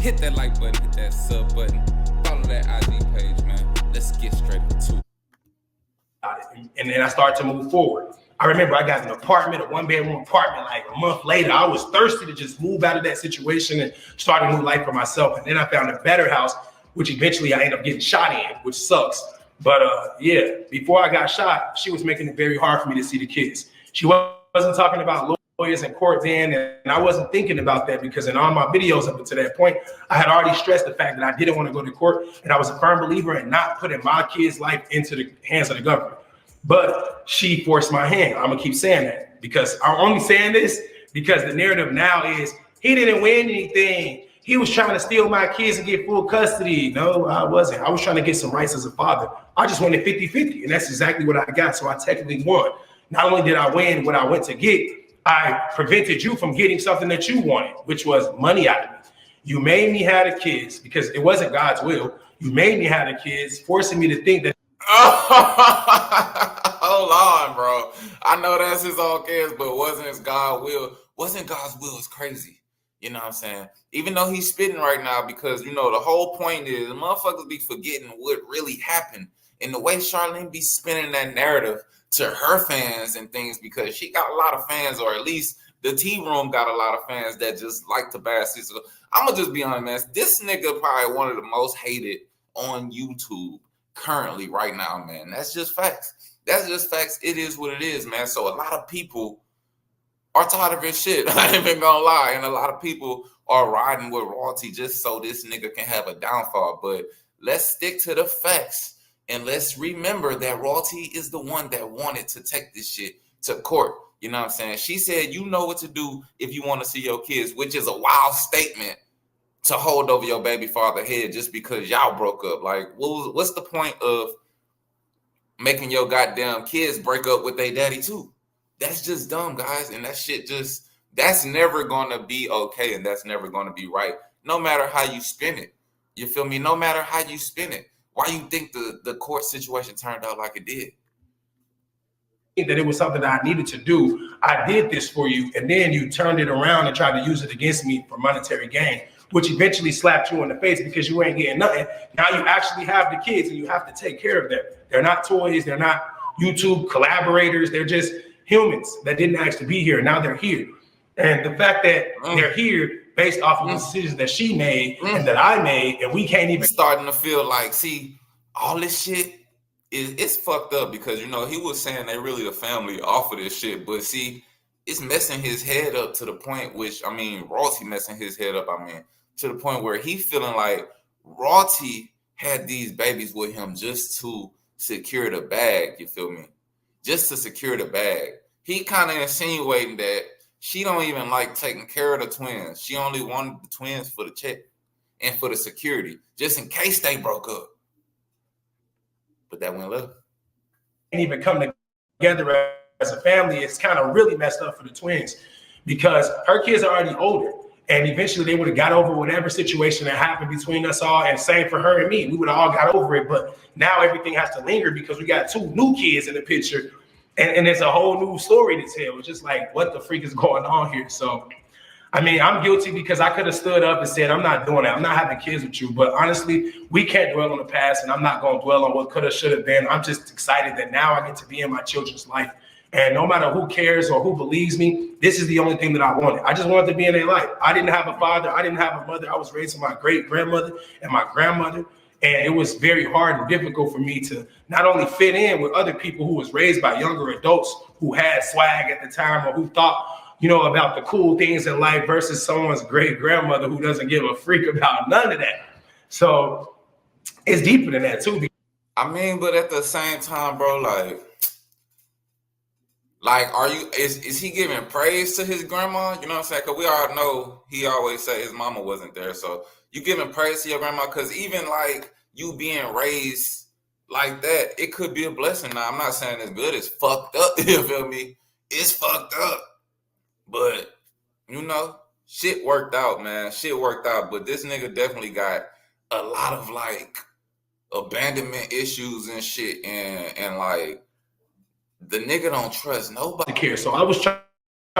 Hit that like button, hit that sub button, follow that IG page, man. Let's get straight into it. And then I started to move forward. I remember I got an apartment, a one-bedroom apartment, like a month later. I was thirsty to just move out of that situation and start a new life for myself. And then I found a better house, which eventually I ended up getting shot in, which sucks. But yeah, before I got shot, she was making it very hard for me to see the kids. She wasn't talking about lawyers in court then, and I wasn't thinking about that because in all my videos up until that point, I had already stressed the fact that I didn't want to go to court, and I was a firm believer in not putting my kids' life into the hands of the government. But she forced my hand. I'm gonna keep saying that because I'm only saying this because the narrative now is he didn't win anything. He was trying to steal my kids and get full custody. No, I wasn't. I was trying to get some rights as a father. I just wanted 50-50, and that's exactly what I got. So I technically won. Not only did I win what I went to get, I prevented you from getting something that you wanted, which was money out of me. You made me have the kids because it wasn't God's will. You made me have the kids, forcing me to think that. Hold on, bro. I know that's his own kids, but wasn't his God's will? Wasn't God's will is crazy. You know what I'm saying? Even though he's spitting right now, because you know the whole point is the motherfuckers be forgetting what really happened. And the way Charlene be spinning that narrative to her fans and things, because she got a lot of fans, or at least the Tea Room got a lot of fans that just like to bash this. I'm gonna just be honest, man. This nigga probably one of the most hated on YouTube currently right now, man. That's just facts. That's just facts. It is what it is, man. So a lot of people are tired of his shit. I ain't even gonna lie. And a lot of people are riding with royalty just so this nigga can have a downfall. But let's stick to the facts. And let's remember that royalty is the one that wanted to take this shit to court. You know what I'm saying? She said, you know what to do if you want to see your kids, which is a wild statement to hold over your baby father head just because y'all broke up. Like, what's the point of making your goddamn kids break up with their daddy too? That's just dumb, guys. And that shit that's never going to be okay. And that's never going to be right. No matter how you spin it. You feel me? No matter how you spin it. Why you think the court situation turned out like it did? That it was something that I needed to do. I did this for you. And then you turned it around and tried to use it against me for monetary gain, which eventually slapped you in the face because you ain't getting nothing. Now you actually have the kids and you have to take care of them. They're not toys. They're not YouTube collaborators. They're just humans that didn't ask to be here. Now they're here. And the fact that they're here based off of the decisions that she made and that I made, and we can't even. Starting to feel like, see, all this shit, it's fucked up because, you know, he was saying they really the family off of this shit. But see, it's messing his head up to the point which, I mean, royalty messing his head up, to the point where he feeling like royalty had these babies with him just to secure the bag, you feel me? Just to secure the bag. He kind of insinuating that she don't even like taking care of the twins. She only wanted the twins for the check and for the security, just in case they broke up. But that went left. Can't even come together as a family. It's kind of really messed up for the twins because her kids are already older. And eventually they would have got over whatever situation that happened between us all. And same for her and me. We would have all got over it. But now everything has to linger because we got two new kids in the picture. And there's a whole new story to tell. It's just like, what the freak is going on here? So, I mean, I'm guilty because I could have stood up and said, I'm not doing that. I'm not having kids with you. But honestly, we can't dwell on the past. And I'm not going to dwell on what could have, should have been. I'm just excited that now I get to be in my children's life. And no matter who cares or who believes me, this is the only thing that I wanted. I just wanted to be in their life. I didn't have a father. I didn't have a mother. I was raised by my great-grandmother and my grandmother. And it was very hard and difficult for me to not only fit in with other people who was raised by younger adults who had swag at the time or who thought, you know, about the cool things in life versus someone's great-grandmother who doesn't give a freak about none of that. So it's deeper than that, too. I mean, but at the same time, bro, like, are you, is he giving praise to his grandma? You know what I'm saying? Because we all know he always say his mama wasn't there. So you giving praise to your grandma? Because even like you being raised like that, it could be a blessing. Now, I'm not saying it's good. It's fucked up. You feel me? It's fucked up. But, you know, shit worked out, man. Shit worked out. But this nigga definitely got a lot of like abandonment issues and shit. And like, the nigga don't trust nobody. Care. So I was trying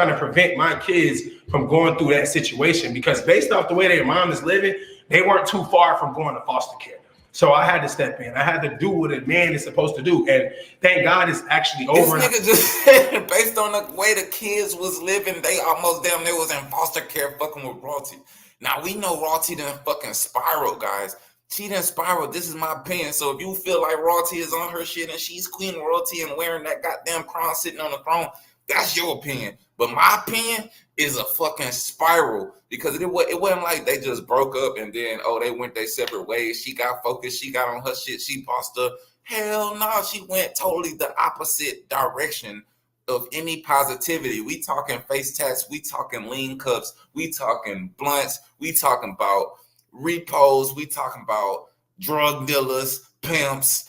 trying to prevent my kids from going through that situation, because based off the way their mom is living, they weren't too far from going to foster care. So I had to step in. I had to do what a man is supposed to do. And thank God it's actually over. This nigga just said, based on the way the kids was living, they almost damn near was in foster care fucking with Royalty. Now, we know Royalty done fucking spiral, guys. She done spiral. This is my opinion. So if you feel like Royalty is on her shit and she's Queen Royalty and wearing that goddamn crown sitting on the throne, that's your opinion. But my opinion is a fucking spiral, because it wasn't like they just broke up and then, they went their separate ways. She got focused. She got on her shit. She bossed up. Hell no, she went totally the opposite direction of any positivity. We talking face tats. We talking lean cups. We talking blunts. We talking about repos. We talking about drug dealers, pimps,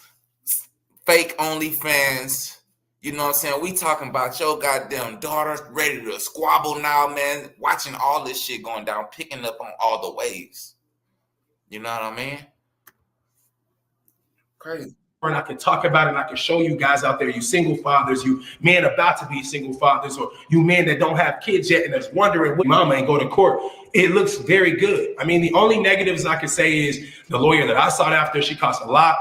fake OnlyFans. You know what I'm saying? We talking about your goddamn daughter ready to squabble now, man. Watching all this shit going down, picking up on all the waves. You know what I mean? Crazy. And I can talk about it, and I can show you guys out there, you single fathers, you men about to be single fathers, or you men that don't have kids yet and is wondering what mama ain't go to court. It looks very good. I mean, the only negatives I can say is the lawyer that I sought after, she cost a lot.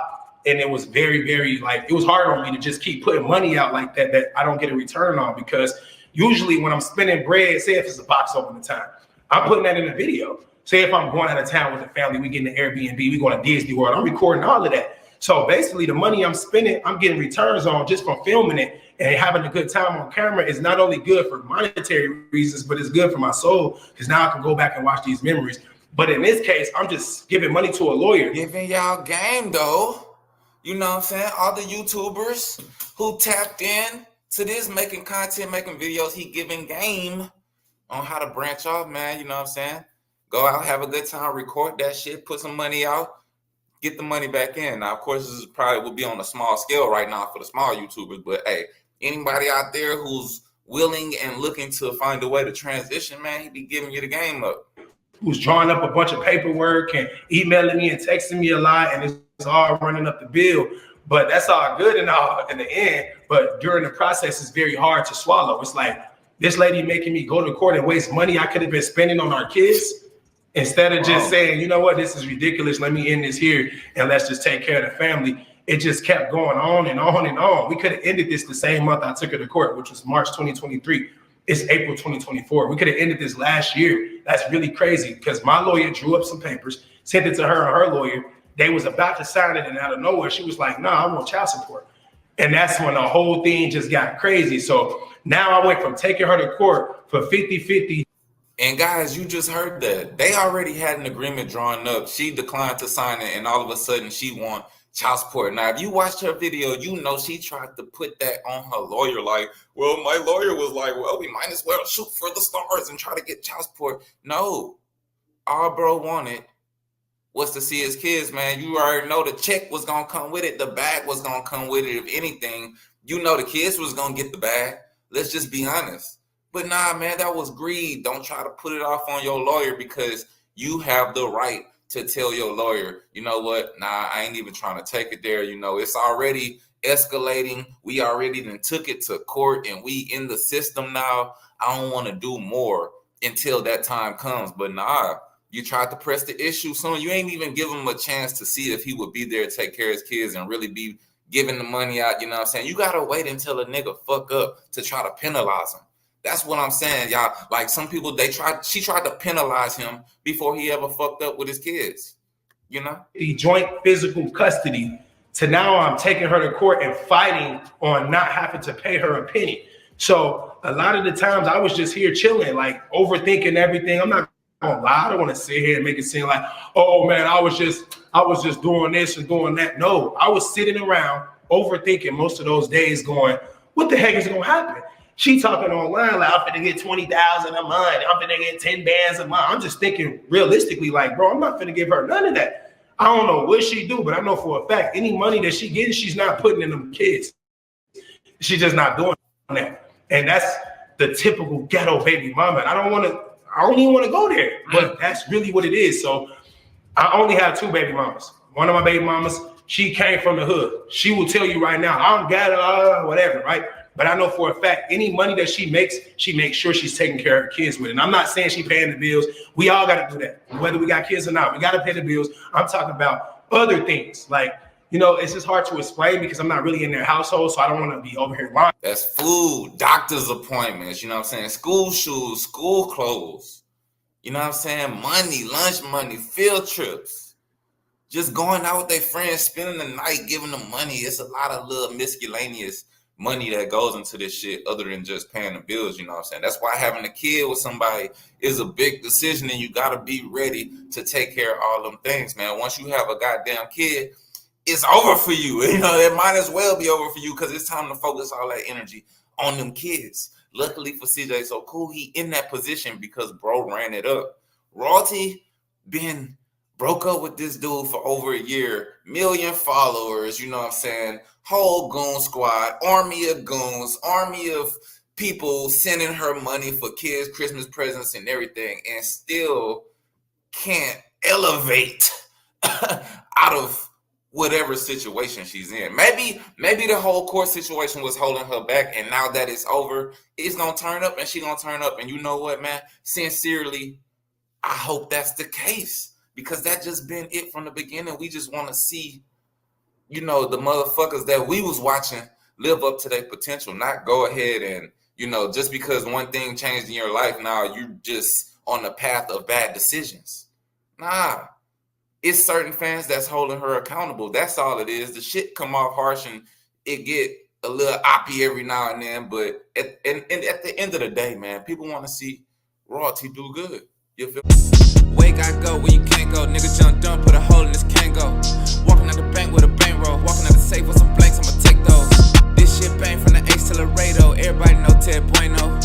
And it was very, very, it was hard on me to just keep putting money out like that I don't get a return on, because usually when I'm spending bread, say if it's a box open the time, I'm putting that in a video. Say if I'm going out of town with the family, we get in the Airbnb, we going to Disney World, I'm recording all of that. So basically the money I'm spending, I'm getting returns on just from filming it and having a good time on camera. Is not only good for monetary reasons, but it's good for my soul, because now I can go back and watch these memories. But in this case, I'm just giving money to a lawyer. Giving y'all game though. You know what I'm saying? All the YouTubers who tapped in to this, making content, making videos, he giving game on how to branch off, man. You know what I'm saying? Go out, have a good time, record that shit, put some money out, get the money back in. Now, of course, this is probably will be on a small scale right now for the small YouTubers, but hey, anybody out there who's willing and looking to find a way to transition, man, he be giving you the game up. Who's drawing up a bunch of paperwork and emailing me and texting me a lot, and it's all running up the bill. But that's all good and all in the end. But during the process, it's very hard to swallow. It's like this lady making me go to court and waste money I could have been spending on our kids, instead of just saying, you know what, this is ridiculous. Let me end this here and let's just take care of the family. It just kept going on and on and on. We could have ended this the same month I took her to court, which was March 2023. It's April 2024. We could have ended this last year. That's really crazy, because my lawyer drew up some papers, sent it to her and her lawyer. They was about to sign it, and out of nowhere, she was like, no, I want child support. And that's when the whole thing just got crazy. So now I went from taking her to court for 50-50. And guys, you just heard that. They already had an agreement drawn up. She declined to sign it, and all of a sudden she want child support. Now, if you watched her video, you know she tried to put that on her lawyer. Like, well, my lawyer was like, well, we might as well shoot for the stars and try to get child support. No, all bro wanted was to see his kids, man. You already know the check was going to come with it. The bag was going to come with it. If anything, you know the kids was going to get the bag. Let's just be honest. But nah, man, that was greed. Don't try to put it off on your lawyer, because you have the right to tell your lawyer, you know what? Nah, I ain't even trying to take it there. You know, it's already escalating. We already done took it to court and we in the system now. I don't want to do more until that time comes. But nah, you tried to press the issue soon. You ain't even give him a chance to see if he would be there to take care of his kids and really be giving the money out. You know what I'm saying? You got to wait until a nigga fuck up to try to penalize him. That's what I'm saying, y'all. Like, some people, she tried to penalize him before he ever fucked up with his kids, you know? The joint physical custody to now I'm taking her to court and fighting on not having to pay her a penny. So a lot of the times I was just here chilling, like overthinking everything. I'm not gonna lie. I don't want to sit here and make it seem like, oh man, I was just doing this and doing that. No, I was sitting around overthinking most of those days going, what the heck is gonna happen? She talking online like, I'm finna get 20,000 a month. I'm finna get 10 bands a month. I'm just thinking realistically, like, bro, I'm not finna give her none of that. I don't know what she do, but I know for a fact, any money that she gets, she's not putting in them kids. She's just not doing that. And that's the typical ghetto baby mama. I don't even want to go there, but that's really what it is. So I only have 2 baby mamas. One of my baby mamas, she came from the hood. She will tell you right now, I'm ghetto, whatever, right? But I know for a fact, any money that she makes sure she's taking care of her kids with it. And I'm not saying she paying the bills. We all got to do that, whether we got kids or not. We got to pay the bills. I'm talking about other things. Like, you know, it's just hard to explain because I'm not really in their household, so I don't want to be over here lying. That's food, doctor's appointments, you know what I'm saying? School shoes, school clothes, you know what I'm saying? Money, lunch money, field trips. Just going out with their friends, spending the night, giving them money. It's a lot of little miscellaneous money that goes into this shit other than just paying the bills, you know what I'm saying? That's why having a kid with somebody is a big decision, and you got to be ready to take care of all them things, man. Once you have a goddamn kid, it's over for you. You know, it might as well be over for you because it's time to focus all that energy on them kids. Luckily for CJ So Cool, he in that position because bro ran it up. Royalty been broke up with this dude for over a year, million followers, you know what I'm saying? Whole goon squad, army of goons, army of people sending her money for kids' Christmas presents and everything, and still can't elevate out of whatever situation she's in. Maybe the whole court situation was holding her back, and now that it's over, it's gonna turn up and she gonna turn up. And you know what, man? Sincerely, I hope that's the case, because that just been it from the beginning. We just want to see, you know, the motherfuckers that we was watching live up to their potential, not go ahead and, you know, just because one thing changed in your life, now you just on the path of bad decisions. Nah. It's certain fans that's holding her accountable. That's all it is. The shit come off harsh and it get a little oppy every now and then. But at the end of the day, man, people want to see Royalty do good. You feel? Where you gotta go, where you can't go. Nigga jumped down, put a hole in this can't go. Walking out the bank with a bankroll. Walking out the safe with some blanks, I'ma take those. This shit bang from the accelerator. Everybody know Ted Bueno.